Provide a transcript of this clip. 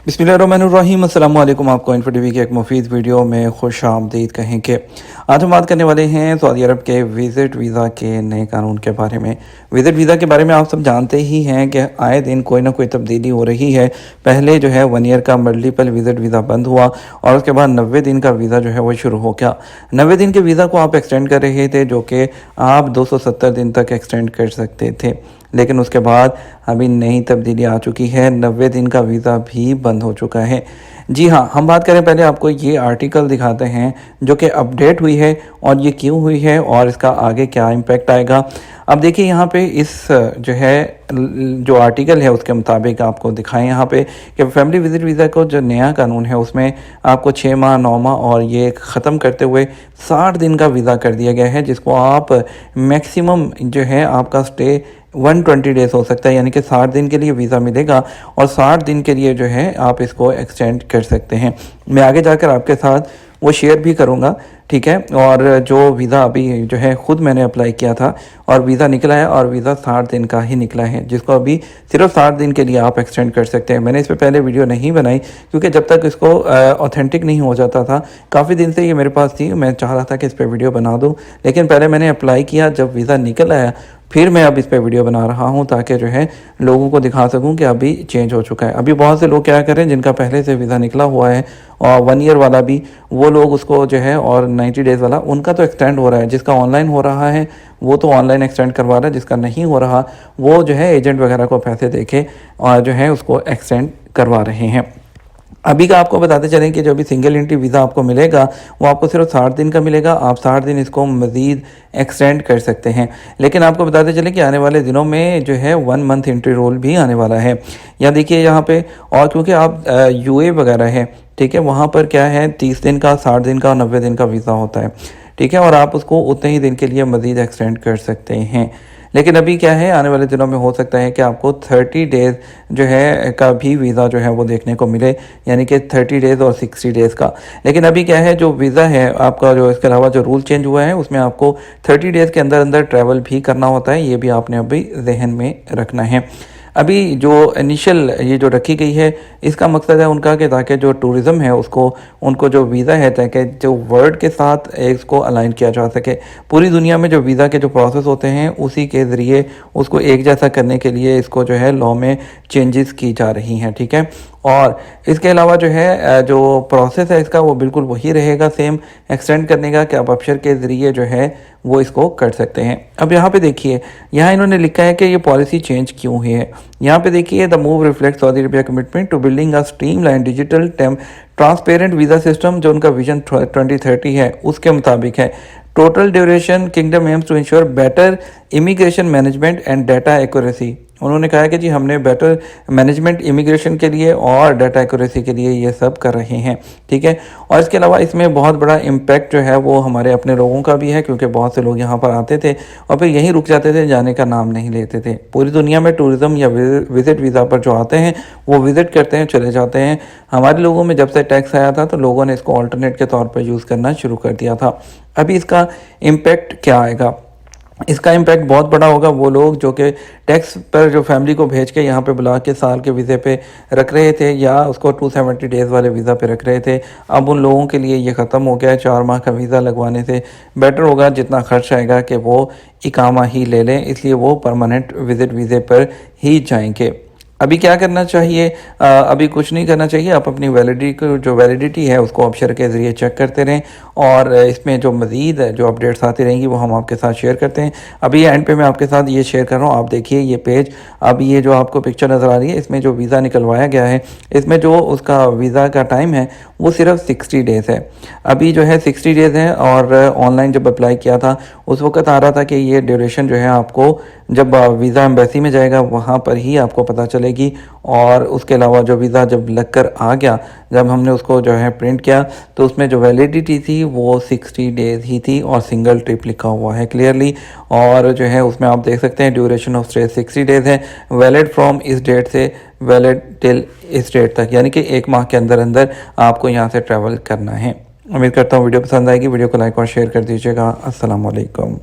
बिस्मिल्लाहिर्रहमानिर्रहीम अस्सलाम वालेकुम। आपको इन्फो टीवी के एक मुफीद वीडियो में खुश आमदीद कहेंगे। आज हम बात करने वाले हैं सऊदी अरब के विज़िट वीज़ा के नए कानून के बारे में। विज़िट वीज़ा के बारे में आप सब जानते ही हैं कि आए दिन कोई ना कोई तब्दीली हो रही है। पहले जो है 1 ईयर का मल्टीपल विज़िट वीज़ा बंद हुआ और उसके बाद 90 दिन का वीज़ा जो है वो शुरू हो गया। 90 दिन के वीज़ा को आप एक्सटेंड कर रहे थे, जो कि आप 270 दिन तक एक्सटेंड कर सकते थे, लेकिन उसके बाद अभी नई तब्दीली आ चुकी है। 90 दिन का वीज़ा भी बंद हो चुका है। जी हाँ, हम बात करें, पहले आपको ये आर्टिकल दिखाते हैं जो कि अपडेट हुई है और ये क्यों हुई है और इसका आगे क्या इम्पैक्ट आएगा। अब देखिए यहाँ पे इस जो है जो आर्टिकल है उसके मुताबिक आपको दिखाएं यहाँ पे कि फैमिली विज़िट वीज़ा को जो नया कानून है उसमें आपको 6 माह 9 माह और ये ख़त्म करते हुए 60 दिन का वीज़ा कर दिया गया है, जिसको आप मैक्सिमम जो है आपका स्टे 120 डेज़ हो सकता है, यानी कि 60 दिन के लिए वीज़ा मिलेगा और 60 दिन के लिए जो है आप इसको एक्सटेंड कर सकते हैं। मैं आगे जाकर आपके साथ वो शेयर भी करूँगा, ठीक है। और जो वीज़ा अभी जो है ख़ुद मैंने अप्लाई किया था और वीज़ा निकला है और वीज़ा 60 दिन का ही निकला है, जिसको अभी सिर्फ 60 दिन के लिए आप एक्सटेंड कर सकते हैं। मैंने इस पर पहले वीडियो नहीं बनाई क्योंकि जब तक इसको ऑथेंटिक नहीं हो जाता था, काफ़ी दिन से ये मेरे पास थी, मैं चाह रहा था कि इस पर वीडियो बना दूँ, लेकिन पहले मैंने अप्लाई किया, जब वीज़ा निकल आया फिर मैं अब इस पर वीडियो बना रहा हूं ताकि जो है लोगों को दिखा सकूं कि अभी चेंज हो चुका है। अभी बहुत से लोग क्या करें, जिनका पहले से वीज़ा निकला हुआ है और 1 ईयर वाला भी, वो लोग उसको जो है, और 90 डेज़ वाला उनका तो एक्सटेंड हो रहा है। जिसका ऑनलाइन हो रहा है वो तो ऑनलाइन एक्सटेंड करवा रहा है, जिसका नहीं हो रहा वो जो है एजेंट वगैरह को पैसे देके और जो है उसको एक्सटेंड करवा रहे हैं। अभी का आपको बताते चलें कि जो अभी सिंगल एंट्री वीज़ा आपको मिलेगा वो आपको सिर्फ 60 दिन का मिलेगा। आप 60 दिन इसको मज़ीद एक्सटेंड कर सकते हैं, लेकिन आपको बताते चलें कि आने वाले दिनों में जो है 1 मंथ एंट्री रोल भी आने वाला है। यहाँ देखिए यहाँ पे, और क्योंकि आप यूए वगैरह है, ठीक है, वहाँ पर क्या है 30 दिन का, 60 दिन का और 90 दिन का वीज़ा होता है, ठीक है, और आप उसको उतने ही दिन के लिए मज़ीद एक्सटेंड कर सकते हैं। लेकिन अभी क्या है, आने वाले दिनों में हो सकता है कि आपको 30 डेज़ जो है का भी वीज़ा जो है वो देखने को मिले, यानी कि 30 डेज़ और 60 डेज़ का। लेकिन अभी क्या है, जो वीज़ा है आपका, जो इसके अलावा जो रूल चेंज हुआ है उसमें आपको 30 डेज़ के अंदर अंदर ट्रैवल भी करना होता है। ये भी आपने अभी जहन में रखना है। अभी जो इनिशियल ये जो रखी गई है, इसका मकसद है उनका कि ताकि जो टूरिज़्म है उसको, उनको जो वीज़ा है ताकि जो वर्ल्ड के साथ इसको अलाइन किया जा सके। पूरी दुनिया में जो वीज़ा के जो प्रोसेस होते हैं उसी के ज़रिए उसको एक जैसा करने के लिए इसको जो है लॉ में चेंजेस की जा रही हैं, ठीक है। और इसके अलावा जो है जो प्रोसेस है इसका वो बिल्कुल वही रहेगा, सेम एक्सटेंड करने का, कि आप अपशर के ज़रिए जो है वो इसको कर सकते हैं। अब यहाँ पे देखिए, यहाँ इन्होंने लिखा है कि ये पॉलिसी चेंज क्यों हुई है। यहाँ पे देखिए, the move reflect Saudi Arabia commitment to building a streamline digital transparent visa system, जो उनका विजन 2030 है उसके मुताबिक है। Total duration kingdom aims to ensure better immigration management and data accuracy. उन्होंने कहा कि जी हमने बेटर मैनेजमेंट इमिग्रेशन के लिए और डाटा एक्यूरेसी के लिए ये सब कर रहे हैं, ठीक है। और इसके अलावा इसमें बहुत बड़ा इम्पैक्ट जो है वो हमारे अपने लोगों का भी है, क्योंकि बहुत से लोग यहाँ पर आते थे और फिर यहीं रुक जाते थे, जाने का नाम नहीं लेते थे। पूरी दुनिया में टूरिज़्म या विज़िट वीज़ा पर जो आते हैं वो विज़िट करते हैं, चले जाते हैं। हमारे लोगों में जब से टैक्स आया था तो लोगों ने इसको ऑल्टरनेट के तौर पर यूज़ करना शुरू कर दिया था। अभी इसका इम्पैक्ट क्या आएगा, इसका इम्पैक्ट बहुत बड़ा होगा। वो लोग जो कि टैक्स पर जो फैमिली को भेज के यहाँ पे बुला के साल के वीज़े पे रख रहे थे या उसको 270 डेज़ वाले वीज़ा पे रख रहे थे, अब उन लोगों के लिए ये ख़त्म हो गया है। 4 माह का वीज़ा लगवाने से बेटर होगा, जितना खर्च आएगा, कि वो इकामा ही ले लें, इसलिए वो परमानेंट विज़िट वीज़े पर ही जाएंगे। अभी क्या करना चाहिए, अभी कुछ नहीं करना चाहिए। आप अपनी वैलिडिटी है उसको अपशर के ज़रिए चेक करते रहें और इसमें जो मज़ीद जो अपडेट्स आती रहेंगी वो हम आपके साथ शेयर करते हैं। अभी एंड पे मैं आपके साथ ये शेयर कर रहा हूँ, आप देखिए ये पेज। अब ये जो आपको पिक्चर नज़र आ रही है, इसमें जो वीज़ा निकलवाया गया है, इसमें जो उसका वीज़ा का टाइम है वो सिर्फ 60 डेज़ है। अभी जो है 60 डेज़ है, और ऑनलाइन जब अप्लाई किया था उस वक्त आ रहा था कि ये ड्यूरेशन जो है आपको जब वीज़ा एम्बेसी में जाएगा वहाँ पर ही आपको पता चलेगी। और उसके अलावा जो वीज़ा जब लग कर आ गया, जब हमने उसको जो है प्रिंट किया, तो उसमें जो वैलिडिटी थी वो 60 डेज़ ही थी और सिंगल ट्रिप लिखा हुआ है क्लियरली। और जो है उसमें आप देख सकते हैं ड्यूरेशन ऑफ स्टे 60 डेज़ है, वैलिड फ्रॉम इस डेट से वैलिड टिल इस डेट तक, यानी कि 1 माह के अंदर अंदर आपको यहाँ से ट्रैवल करना है। उम्मीद करता हूँ वीडियो पसंद आएगी। वीडियो को लाइक और शेयर कर दीजिएगा। अस्सलाम वालेकुम।